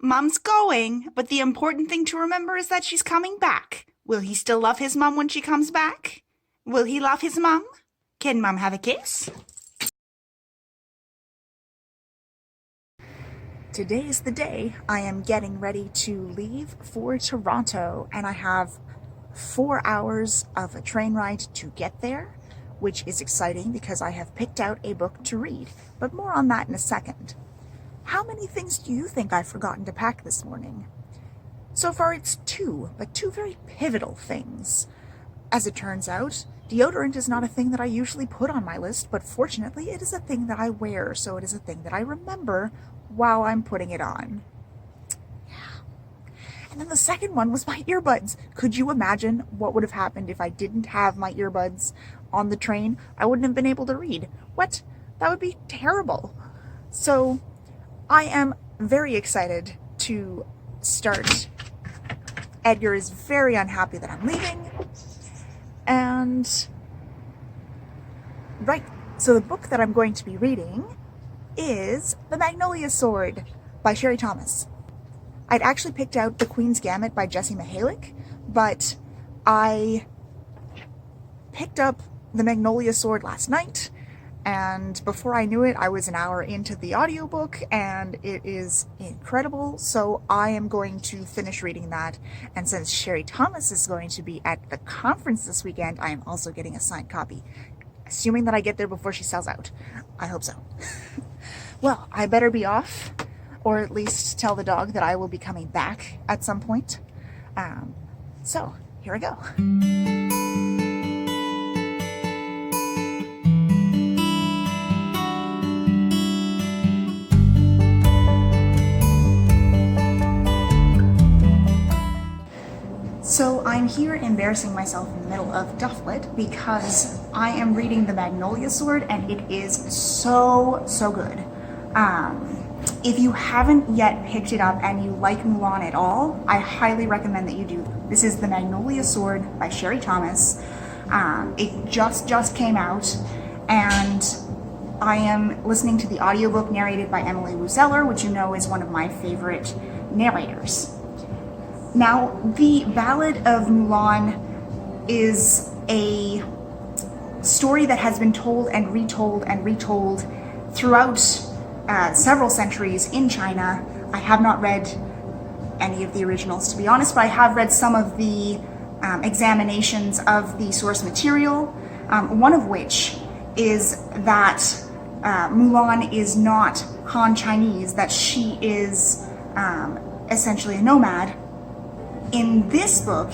Mom's going, but the important thing to remember is that she's coming back. Will he still love his mom when she comes back? Will he love his mom? Can Mom have a kiss? Today is the day I am getting ready to leave for Toronto, and I have 4 hours of a train ride to get there, which is exciting because I have picked out a book to read, but more on that in a second. How many things do you think I've forgotten to pack this morning? So far it's two, but two very pivotal things. As it turns out, deodorant is not a thing that I usually put on my list, but fortunately it is a thing that I wear, so it is a thing that I remember while I'm putting it on. Yeah. And then the second one was my earbuds. Could you imagine what would have happened if I didn't have my earbuds on the train? I wouldn't have been able to read. What? That would be terrible. So I am very excited to start. Edgar is very unhappy that I'm leaving. And right, so the book that I'm going to be reading is The Magnolia Sword by Sherry Thomas. I'd actually picked out The Queen's Gambit by Jessie Mihalik, but I picked up The Magnolia Sword last night, and before I knew it, I was an hour into the audiobook, and it is incredible, so I am going to finish reading that. And since Sherry Thomas is going to be at the conference this weekend, I am also getting a signed copy, assuming that I get there before she sells out. I hope so. Well, I better be off, or at least tell the dog that I will be coming back at some point. So, here I go. So I'm here embarrassing myself in the middle of Dufflet because I am reading The Magnolia Sword, and it is so good. If you haven't yet picked it up and you like Mulan at all, I highly recommend that you do. This is The Magnolia Sword by Sherry Thomas. It just came out, and I am listening to the audiobook narrated by Emily Wu Zeller, which you know is one of my favorite narrators. Now, the Ballad of Mulan is a story that has been told and retold throughout several centuries in China. I have not read any of the originals, to be honest, but I have read some of the examinations of the source material, one of which is that Mulan is not Han Chinese, that she is essentially a nomad. In this book,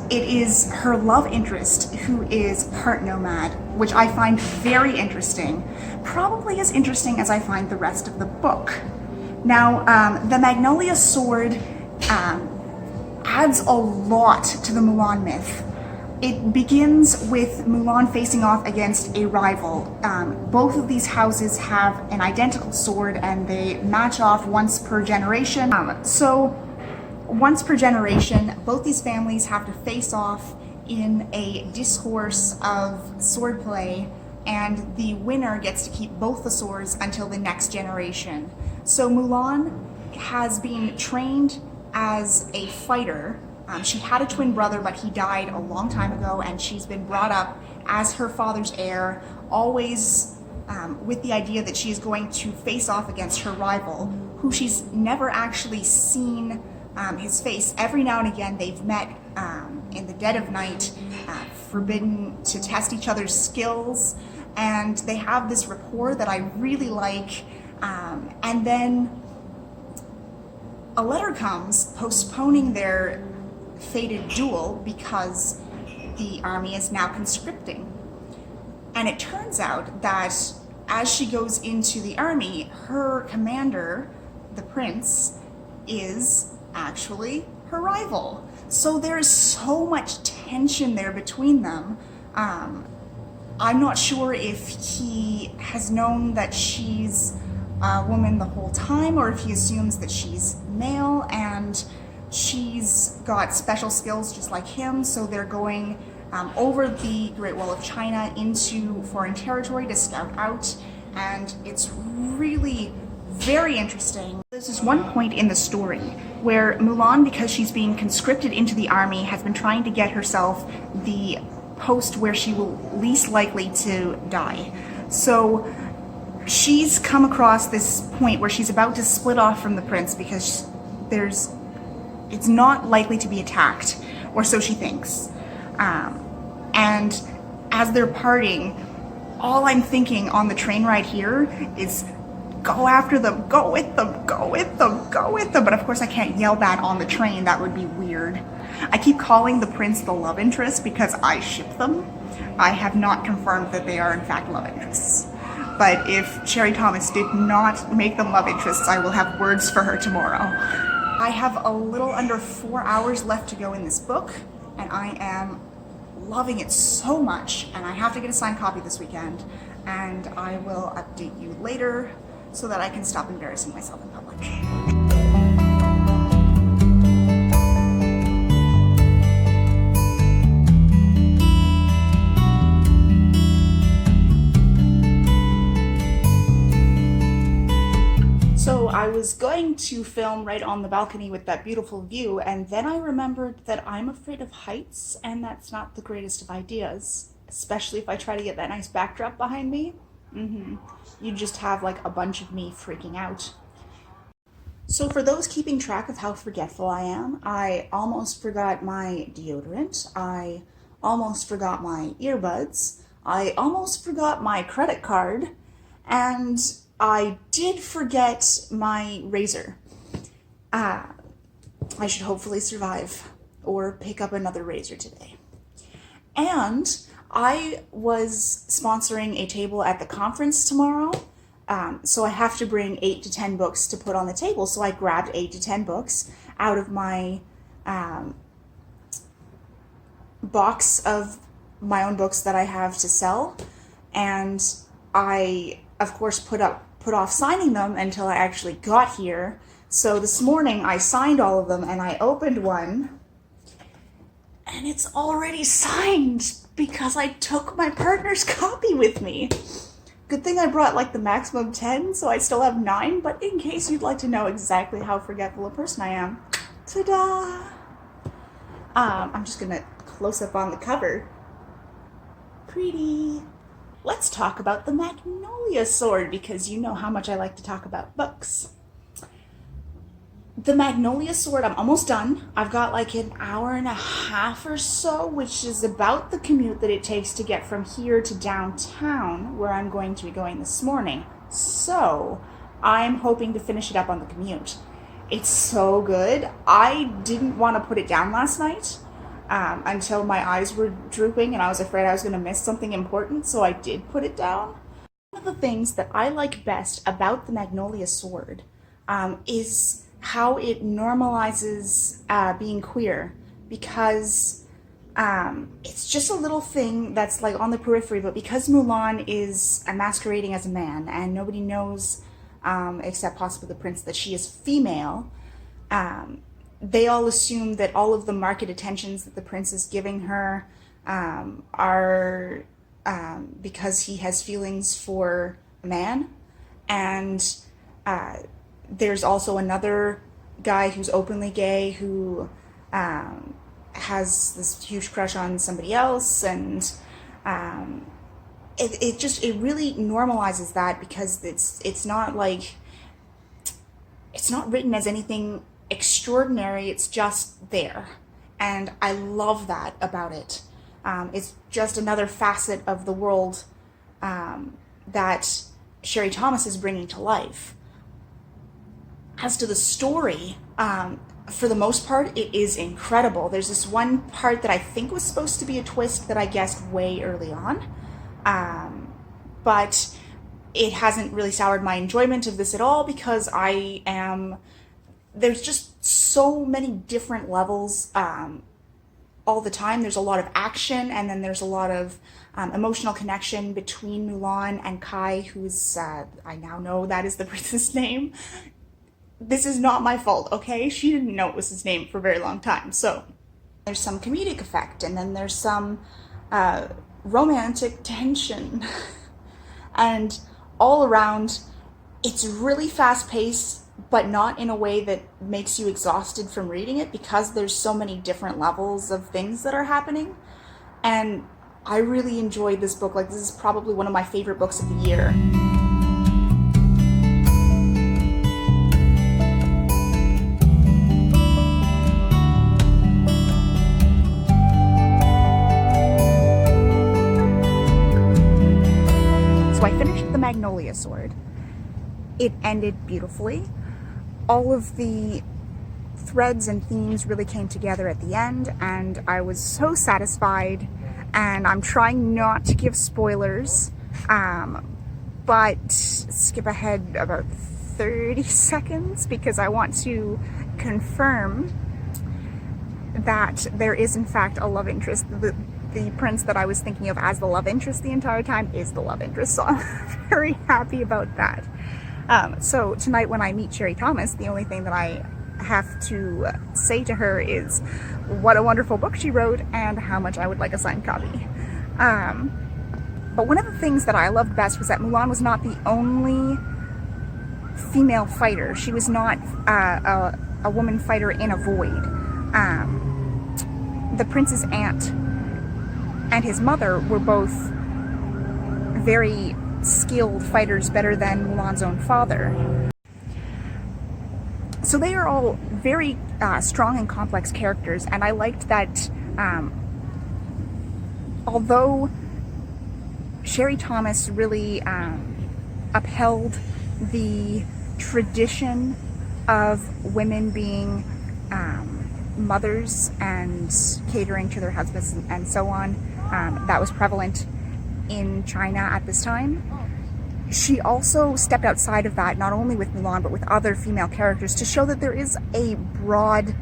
it is her love interest who is part nomad, which I find very interesting, probably as interesting as I find the rest of the book. Now, the Magnolia Sword adds a lot to the Mulan myth. It begins with Mulan facing off against a rival. Both of these houses have an identical sword, and they match off once per generation. Once per generation, both these families have to face off in a discourse of swordplay, and the winner gets to keep both the swords until the next generation. So Mulan has been trained as a fighter. She had a twin brother, but he died a long time ago, and she's been brought up as her father's heir, always with the idea that she is going to face off against her rival, who she's never actually seen his face. Every now and again they've met in the dead of night, forbidden to test each other's skills, and they have this rapport that I really like. And then a letter comes postponing their fated duel because the army is now conscripting. And it turns out that as she goes into the army, her commander, the prince, is actually her rival. So there's so much tension there between them. I'm not sure if he has known that she's a woman the whole time, or if he assumes that she's male and she's got special skills just like him. So they're going over the Great Wall of China into foreign territory to scout out, and it's really very interesting. There's this one point in the story where Mulan, because she's being conscripted into the army, has been trying to get herself the post where she will least likely to die. So she's come across this point where she's about to split off from the prince because it's not likely to be attacked, or so she thinks. And as they're parting, all I'm thinking on the train ride here is go after them, go with them, go with them, go with them. But of course I can't yell that on the train, that would be weird. I keep calling the prince the love interest because I ship them. I have not confirmed that they are in fact love interests. But if Sherry Thomas did not make them love interests, I will have words for her tomorrow. I have a little under 4 hours left to go in this book, and I am loving it so much, and I have to get a signed copy this weekend, and I will update you later so that I can stop embarrassing myself in public. So I was going to film right on the balcony with that beautiful view, and then I remembered that I'm afraid of heights, and that's not the greatest of ideas, especially if I try to get that nice backdrop behind me. You just have like a bunch of me freaking out. So for those keeping track of how forgetful I am, I almost forgot my deodorant, I almost forgot my earbuds, I almost forgot my credit card, and I did forget my razor. I should hopefully survive or pick up another razor today. And I was sponsoring a table at the conference tomorrow, so I have to bring 8 to 10 books to put on the table. So I grabbed 8 to 10 books out of my box of my own books that I have to sell, and I, of course, put off signing them until I actually got here. So this morning I signed all of them, and I opened one, and it's already signed because I took my partner's copy with me. Good thing I brought like the maximum 10, so I still have 9, but in case you'd like to know exactly how forgetful a person I am, ta-da! I'm just gonna close up on the cover. Pretty. Let's talk about the Magnolia Sword, because you know how much I like to talk about books. The Magnolia Sword, I'm almost done. I've got like an hour and a half or so, which is about the commute that it takes to get from here to downtown, where I'm going to be going this morning. So I'm hoping to finish it up on the commute. It's so good. I didn't want to put it down last night until my eyes were drooping and I was afraid I was going to miss something important, so I did put it down. One of the things that I like best about the Magnolia Sword is how it normalizes being queer, because it's just a little thing that's like on the periphery, but because Mulan is masquerading as a man and nobody knows, except possibly the prince, that she is female, they all assume that all of the market attentions that the prince is giving her are because he has feelings for a man. And there's also another guy who's openly gay who has this huge crush on somebody else, and it really normalizes that, because it's not written as anything extraordinary, it's just there, and I love that about it. It's just another facet of the world that Sherry Thomas is bringing to life. As to the story, for the most part, it is incredible. There's this one part that I think was supposed to be a twist that I guessed way early on, but it hasn't really soured my enjoyment of this at all, because there's just so many different levels all the time. There's a lot of action, and then there's a lot of emotional connection between Mulan and Kai, who's, I now know that is the prince's name. This is not my fault, okay? She didn't know it was his name for a very long time. So there's some comedic effect, and then there's some romantic tension. And all around, It's really fast paced, but not in a way that makes you exhausted from reading it, because there's so many different levels of things that are happening. And I really enjoyed this book. Like, this is probably one of my favorite books of the year. So I finished The Magnolia Sword. It ended beautifully. All of the threads and themes really came together at the end, and I was so satisfied. And I'm trying not to give spoilers, but skip ahead about 30 seconds because I want to confirm that there is in fact a love interest. The prince that I was thinking of as the love interest the entire time is the love interest, so I'm very happy about that. So tonight when I meet Sherry Thomas, the only thing that I have to say to her is what a wonderful book she wrote and how much I would like a signed copy. But one of the things that I loved best was that Mulan was not the only female fighter. She was not a woman fighter in a void. The prince's aunt and his mother were both very skilled fighters, better than Mulan's own father. So they are all very strong and complex characters, and I liked that although Sherry Thomas really upheld the tradition of women being mothers and catering to their husbands and so on, that was prevalent in China at this time. She also stepped outside of that, not only with Mulan, but with other female characters, to show that there is a broad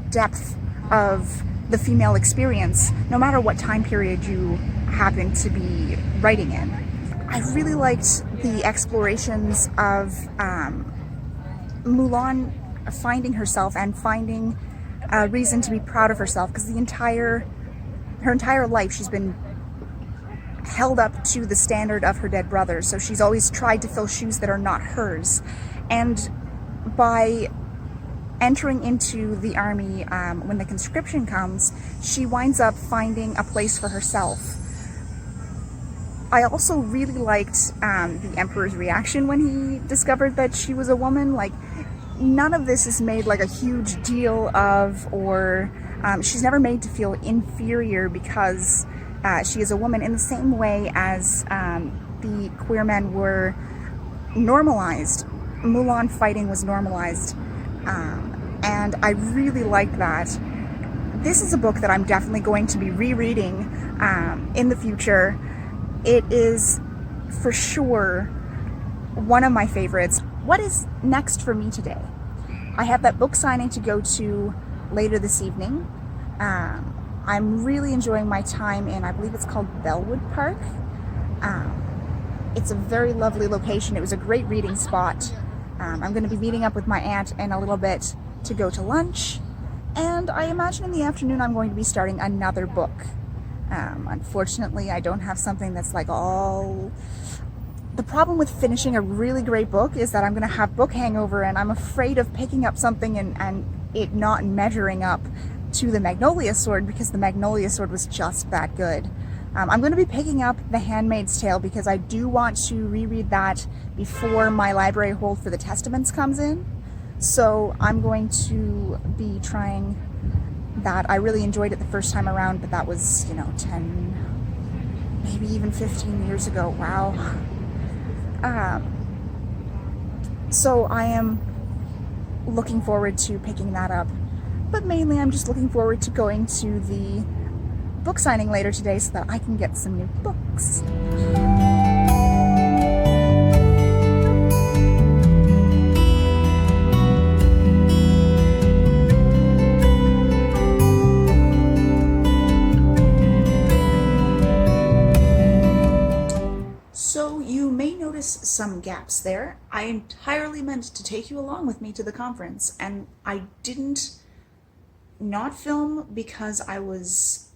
depth of the female experience, no matter what time period you happen to be writing in. I really liked the explorations of Mulan finding herself and finding a reason to be proud of herself, because her entire life she's been held up to the standard of her dead brother, so she's always tried to fill shoes that are not hers. And by entering into the army, when the conscription comes, she winds up finding a place for herself. I also really liked the Emperor's reaction when he discovered that she was a woman. Like, none of this is made like a huge deal of, or she's never made to feel inferior because she is a woman, in the same way as the queer men were normalized. Mulan fighting was normalized, and I really liked that. This is a book that I'm definitely going to be rereading in the future. It is for sure one of my favorites. What is next for me today? I have that book signing to go to later this evening. I'm really enjoying my time in, I believe it's called Bellwood Park. It's a very lovely location. It was a great reading spot. I'm going to be meeting up with my aunt in a little bit to go to lunch, and I imagine in the afternoon I'm going to be starting another book. Unfortunately, I don't have something that's like all... The problem with finishing a really great book is that I'm going to have book hangover, and I'm afraid of picking up something and it not measuring up to the Magnolia Sword, because the Magnolia Sword was just that good. I'm going to be picking up The Handmaid's Tale because I do want to reread that before my library hold for the Testaments comes in. So I'm going to be trying that. I really enjoyed it the first time around, but that was, 10, maybe even 15 years ago. Wow. So I am looking forward to picking that up. But mainly I'm just looking forward to going to the book signing later today so that I can get some new books. So you may notice some gaps there. I entirely meant to take you along with me to the conference, and I didn't not film because I was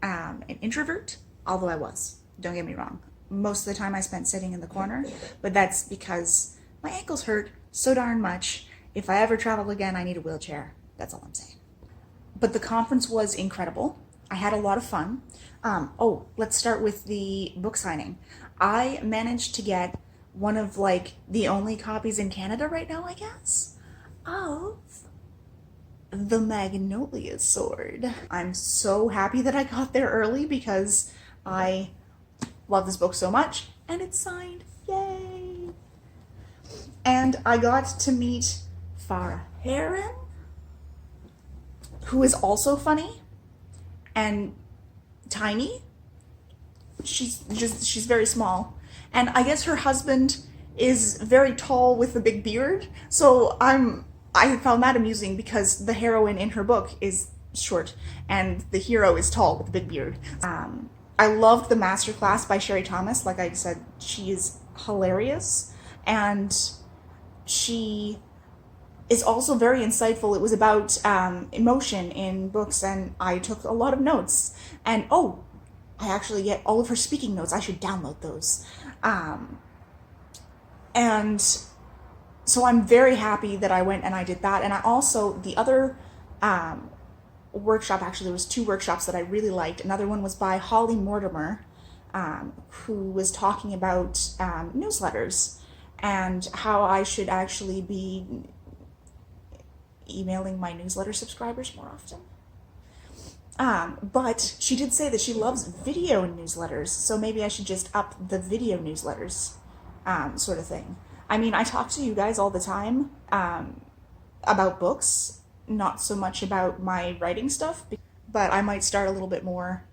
an introvert, although I was, don't get me wrong. most of the time I spent sitting in the corner, but that's because my ankles hurt so darn much. If I ever travel again, I need a wheelchair. That's all I'm saying. But the conference was incredible. I had a lot of fun. Oh, let's start with the book signing. I managed to get one of like the only copies in Canada right now, I guess, of the Magnolia Sword. I'm so happy that I got there early because I love this book so much, and it's signed. Yay! And I got to meet Farah Heron, who is also funny and tiny. She's very small. And I guess her husband is very tall with a big beard. So I found that amusing because the heroine in her book is short and the hero is tall with a big beard. I loved the masterclass by Sherry Thomas. Like I said, she is hilarious, and she is also very insightful. It was about emotion in books, and I took a lot of notes. And oh, I actually get all of her speaking notes. I should download those. And so I'm very happy that I went and I did that. And I also, the other workshop, actually there was 2 workshops that I really liked. Another one was by Holly Mortimer, who was talking about newsletters and how I should actually be emailing my newsletter subscribers more often. But she did say that she loves video newsletters, so maybe I should just up the video newsletters sort of thing. I mean, I talk to you guys all the time about books, not so much about my writing stuff, but I might start a little bit more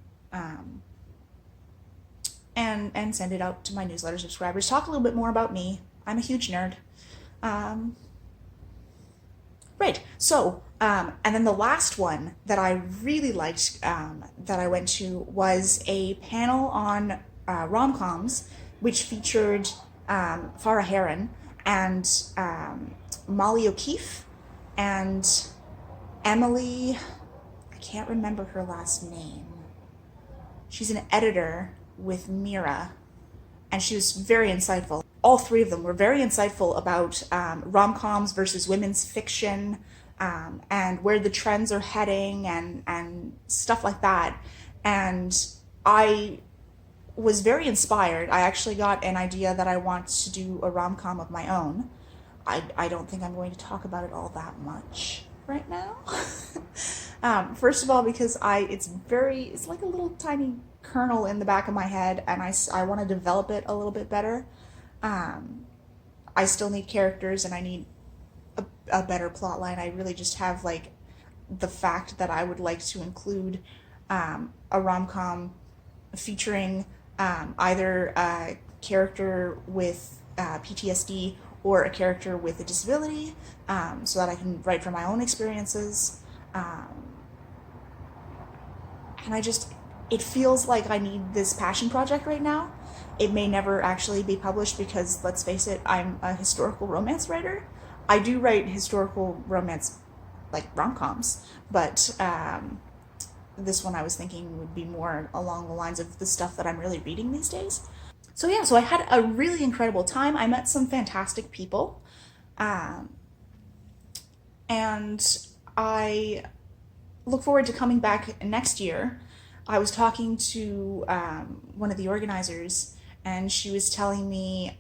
and send it out to my newsletter subscribers. Talk a little bit more about me. I'm a huge nerd. Right, so, and then the last one that I really liked that I went to was a panel on rom-coms, which featured Farah Heron and Molly O'Keefe and Emily, I can't remember her last name. She's an editor with Mira, and she was very insightful. All 3 of them were very insightful about rom-coms versus women's fiction, and where the trends are heading and stuff like that. And I was very inspired. I actually got an idea that I want to do a rom-com of my own. I don't think I'm going to talk about it all that much right now. First of all, because it's like a little tiny kernel in the back of my head, and I want to develop it a little bit better. I still need characters, and I need a better plot line. I really just have like the fact that I would like to include a rom-com featuring either a character with PTSD or a character with a disability, so that I can write from my own experiences. And it feels like I need this passion project right now. It may never actually be published because, let's face it, I'm a historical romance writer. I do write historical romance, like rom-coms, but this one I was thinking would be more along the lines of the stuff that I'm really reading these days. So yeah, so I had a really incredible time. I met some fantastic people, and I look forward to coming back next year. I was talking to one of the organizers, and she was telling me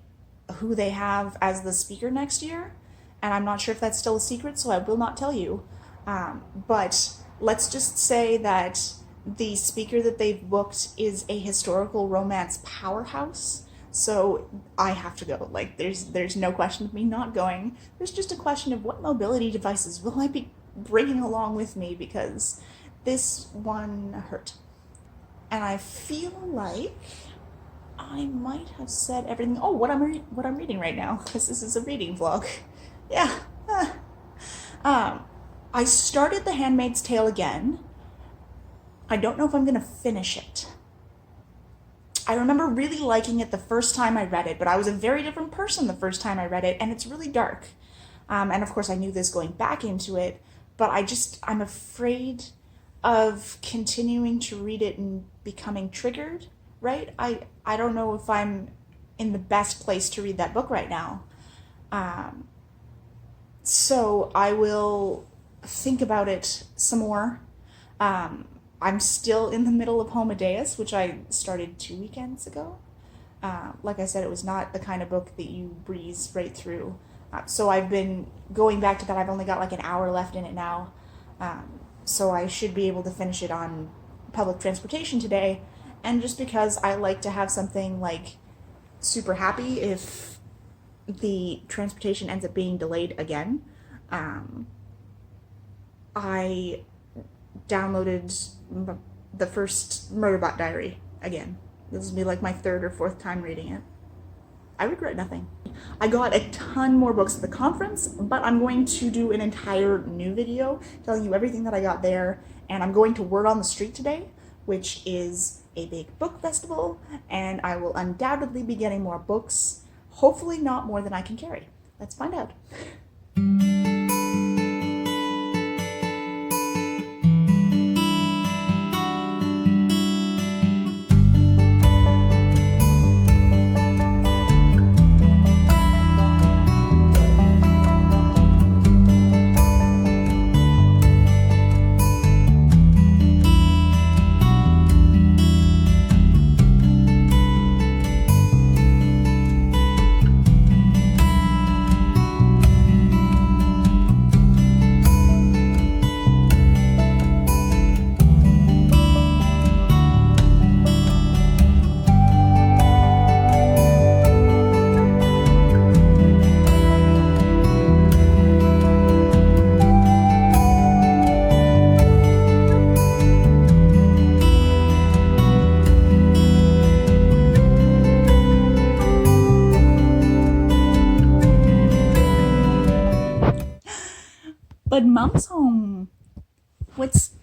who they have as the speaker next year, and I'm not sure if that's still a secret, so I will not tell you. But let's just say that the speaker that they've booked is a historical romance powerhouse, so I have to go. Like, there's no question of me not going. There's just a question of what mobility devices will I be bringing along with me, because this one hurt. And I feel like I might have said everything. Oh, what I'm reading right now, because this is a reading vlog. Yeah. I started The Handmaid's Tale again. I don't know if I'm gonna finish it. I remember really liking it the first time I read it, but I was a very different person the first time I read it, and it's really dark. And of course I knew this going back into it, but I'm afraid of continuing to read it and becoming triggered right? I don't know if I'm in the best place to read that book right now. So I will think about it some more. I'm still in the middle of Homodeus, which I started 2 weekends ago. Like I said, it was not the kind of book that you breeze right through. So I've been going back to that. I've only got like an hour left in it now. So I should be able to finish it on public transportation today. And just because I like to have something like super happy if the transportation ends up being delayed again, I downloaded the first Murderbot Diary again. This will be like my third or fourth time reading it. I regret nothing. I got a ton more books at the conference, but I'm going to do an entire new video telling you everything that I got there, and I'm going to Word on the Street today, which is a big book festival, and I will undoubtedly be getting more books, hopefully not more than I can carry. Let's find out. But Mom's home. What's...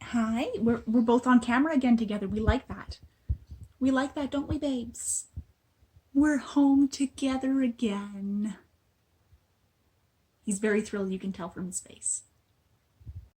Hi, we're both on camera again together. We like that. We like that, don't we, babes? We're home together again. He's very thrilled, you can tell from his face.